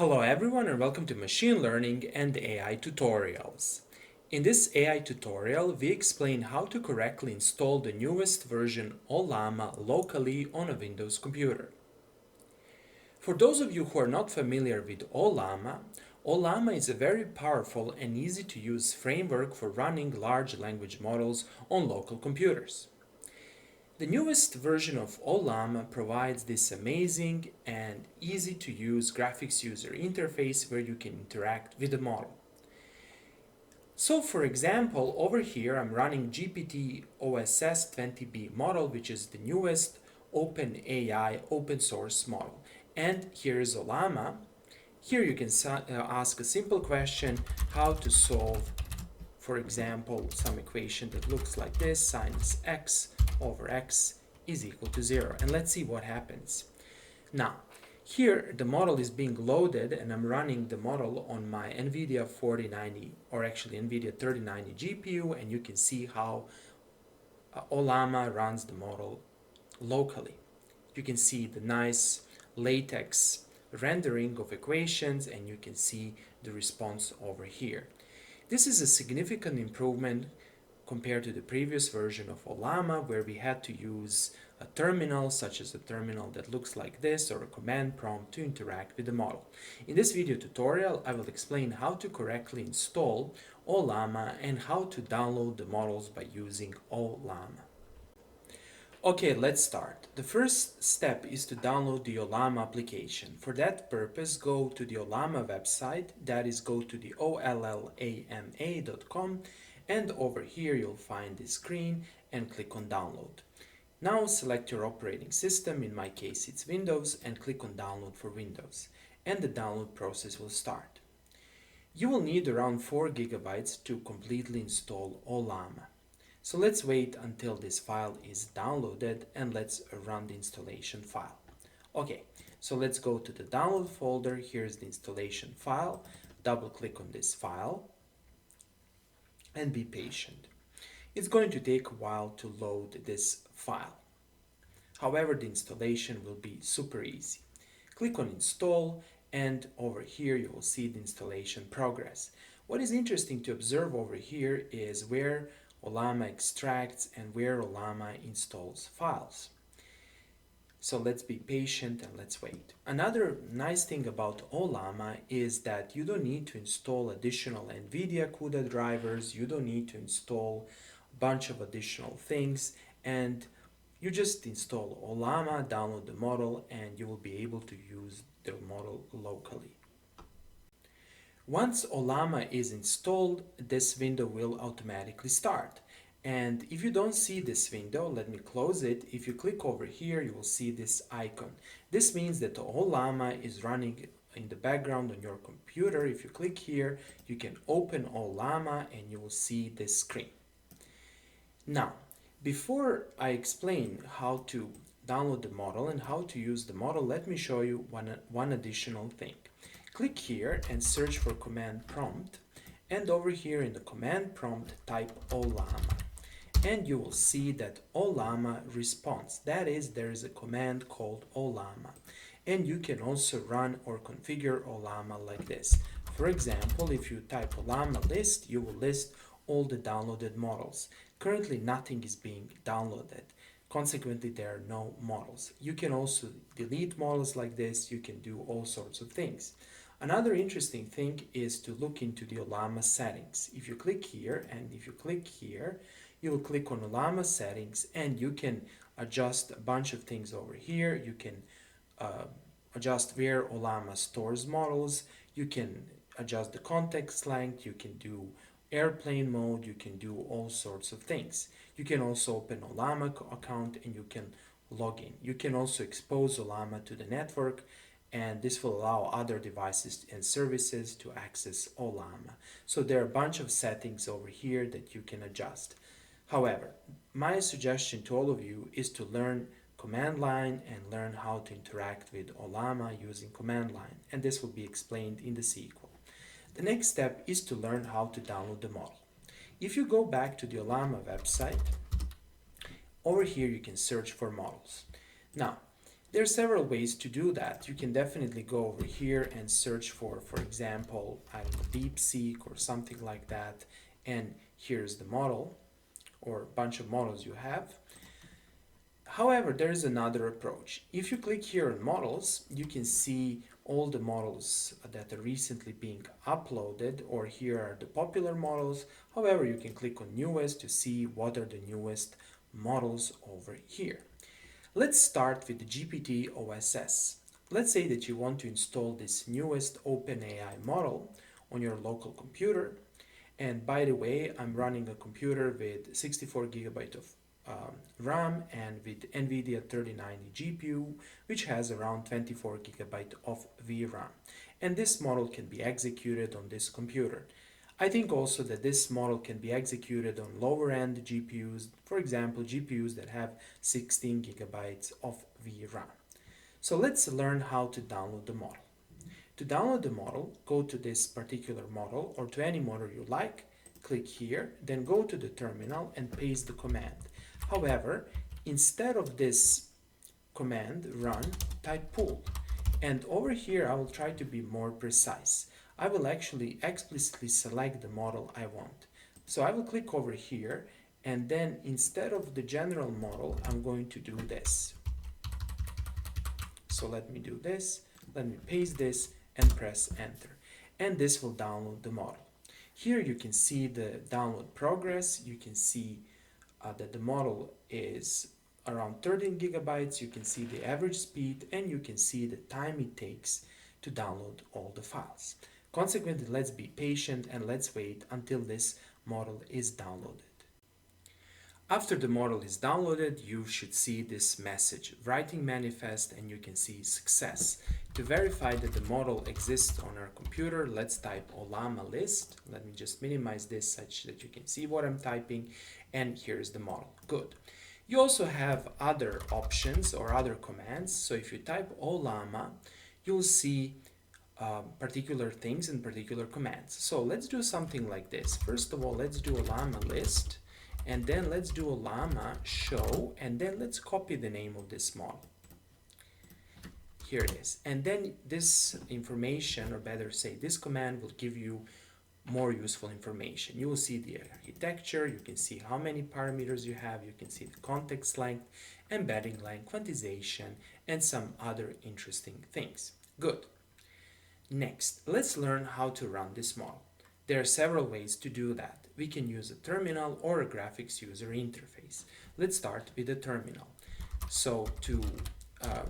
Hello everyone and welcome to Machine Learning and AI Tutorials. In this AI tutorial, we explain how to correctly install the newest version Ollama locally on a Windows computer. For those of you who are not familiar with Ollama, Ollama is a very powerful and easy to use framework for running large language models on local computers. The newest version of Ollama provides this amazing and easy to use graphics user interface where you can interact with the model. So for example, over here I'm running GPT OSS 20B model, which is the newest OpenAI open source model. And here is Ollama. Here you can ask a simple question, how to solve, for example, some equation that looks like this: sinus x over x is equal to 0. And let's see what happens. Now, here the model is being loaded and I'm running the model on my NVIDIA 4090, or actually NVIDIA 3090 GPU, and you can see how Ollama runs the model locally. You can see the nice latex rendering of equations and you can see the response over here. This is a significant improvement compared to the previous version of Ollama, where we had to use a terminal, such as a terminal that looks like this, or a command prompt to interact with the model. In this video tutorial, I will explain how to correctly install Ollama and how to download the models by using Ollama. Okay, let's start. The first step is to download the Ollama application. For that purpose, go to the Ollama website, that is, go to the ollama.com, and over here you'll find this screen and click on download. Now select your operating system, in my case it's Windows, and click on download for Windows, and the download process will start. You will need around 4 gigabytes to completely install Ollama. So let's wait until this file is downloaded and let's run the installation file. Okay, so let's go to the download folder. Here's the installation file. Double click on this file and be patient. It's going to take a while to load this file. However, the installation will be super easy. Click on install and over here you will see the installation progress. What is interesting to observe over here is where Ollama extracts and where Ollama installs files. So let's be patient and let's wait. Another nice thing about Ollama is that you don't need to install additional NVIDIA CUDA drivers, you don't need to install a bunch of additional things, and you just install Ollama, download the model, and you will be able to use the model locally. Once Ollama is installed, this window will automatically start. And if you don't see this window, let me close it. If you click over here, you will see this icon. This means that Ollama is running in the background on your computer. If you click here, you can open Ollama and you will see this screen. Now, before I explain how to download the model and how to use the model, let me show you one additional thing. Click here and search for command prompt, and over here in the command prompt type Ollama, and you will see that Ollama responds. That is, there is a command called Ollama, and you can also run or configure Ollama like this. For example, if you type Ollama list, you will list all the downloaded models. Currently nothing is being downloaded. Consequently, there are no models. You can also delete models like this. You can do all sorts of things. Another interesting thing is to look into the Ollama settings. If you click here and if you click here, you will click on Ollama settings and you can adjust a bunch of things over here. You can adjust where Ollama stores models. You can adjust the context length. You can do airplane mode. You can do all sorts of things. You can also open Ollama account and you can log in. You can also expose Ollama to the network, and this will allow other devices and services to access Ollama. So there are a bunch of settings over here that you can adjust. However, my suggestion to all of you is to learn command line and learn how to interact with Ollama using command line, and this will be explained in the sequel. The next step is to learn how to download the model. If you go back to the Ollama website, over here you can search for models. Now, There are several ways to do that. You can definitely go over here and search for example, I don't know, DeepSeek or something like that, and here's the model or a bunch of models you have. However, there is another approach. If you click here on models, you can see all the models that are recently being uploaded, or here are the popular models. However, you can click on newest to see what are the newest models over here. Let's start with the GPT OSS. Let's say that you want to install this newest OpenAI model on your local computer. And by the way, I'm running a computer with 64 gigabyte of RAM and with NVIDIA 3090 GPU, which has around 24 gigabyte of VRAM. And this model can be executed on this computer. I think also that this model can be executed on lower end GPUs, for example, GPUs that have 16 gigabytes of VRAM. So let's learn how to download the model. To download the model, go to this particular model or to any model you like, click here, then go to the terminal and paste the command. However, instead of this command run, type pull. And over here, I will try to be more precise. I will actually explicitly select the model I want. So I will click over here, and then instead of the general model, I'm going to do this. So let me do this, let me paste this and press enter. And this will download the model. Here you can see the download progress. You can see that the model is around 13 gigabytes. You can see the average speed and you can see the time it takes to download all the files. Consequently, let's be patient and let's wait until this model is downloaded. After the model is downloaded, you should see this message, writing manifest, and you can see success. To verify that the model exists on our computer, let's type Ollama list. Let me just minimize this such that you can see what I'm typing, and here's the model. Good. You also have other options or other commands. So if you type Ollama, you'll see particular things and particular commands. So let's do something like this. First of all, let's do Ollama list. And then let's do Ollama show, and then let's copy the name of this model. Here it is. And then this information, or better say, this command will give you more useful information. You will see the architecture, you can see how many parameters you have, you can see the context length, embedding length, quantization, and some other interesting things. Good. Next, let's learn how to run this model. There are several ways to do that. We can use a terminal or a graphics user interface. Let's start with the terminal. So to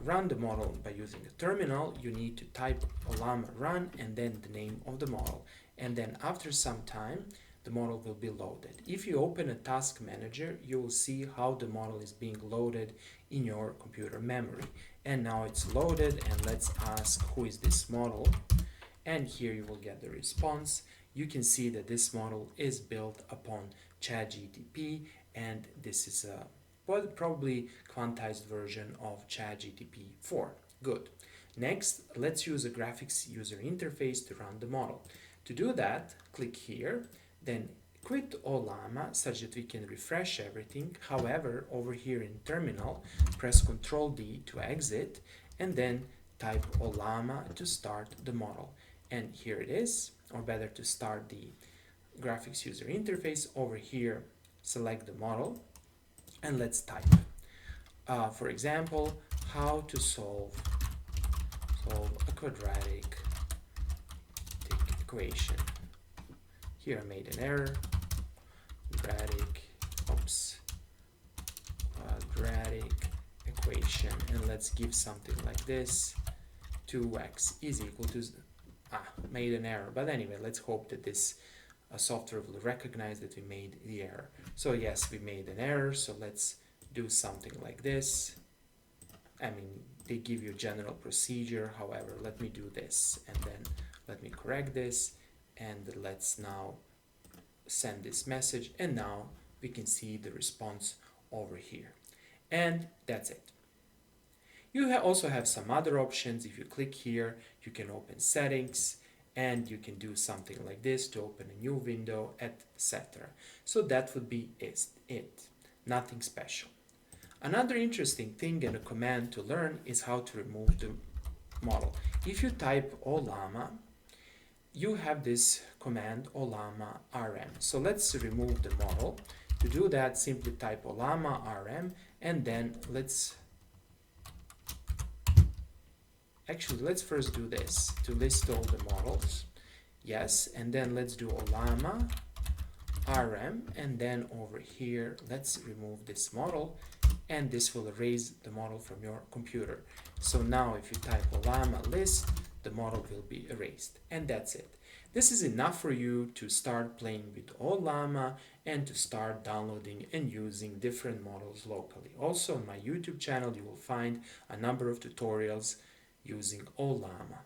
run the model by using a terminal, you need to type Ollama run and then the name of the model. And then after some time, the model will be loaded. If you open a task manager, you will see how the model is being loaded in your computer memory. And now it's loaded, and let's ask who is this model. And here you will get the response. You can see that this model is built upon ChatGPT, and this is a probably quantized version of ChatGPT 4. Good. Next, let's use a graphics user interface to run the model. To do that, click here, then quit Ollama such that we can refresh everything. However, over here in terminal, press Ctrl D to exit, and then type Ollama to start the model. And here it is, or better, to start the graphics user interface. Over here, select the model, and let's type. For example, how to solve a quadratic equation. Here I made an error. Quadratic equation, and let's give something like this. 2x is equal to made an error, but anyway, let's hope that this software will recognize that we made the error. So yes, we made an error, so let's do something like this. I mean, they give you a general procedure, however, let me do this, and then let me correct this, and let's now send this message, and now we can see the response over here. And that's it. You also have some other options. If you click here, you can open settings, and you can do something like this to open a new window, etc. So that would be it. Nothing special. Another interesting thing and a command to learn is how to remove the model. If you type Ollama, you have this command Ollama rm. So let's remove the model. To do that, simply type Ollama rm, and then let's first do this to list all the models. Yes, and then let's do Ollama rm, and then over here let's remove this model, and this will erase the model from your computer. So now if you type Ollama list, the model will be erased, and that's it. This is enough for you to start playing with Ollama and to start downloading and using different models locally. Also on my YouTube channel you will find a number of tutorials using Ollama.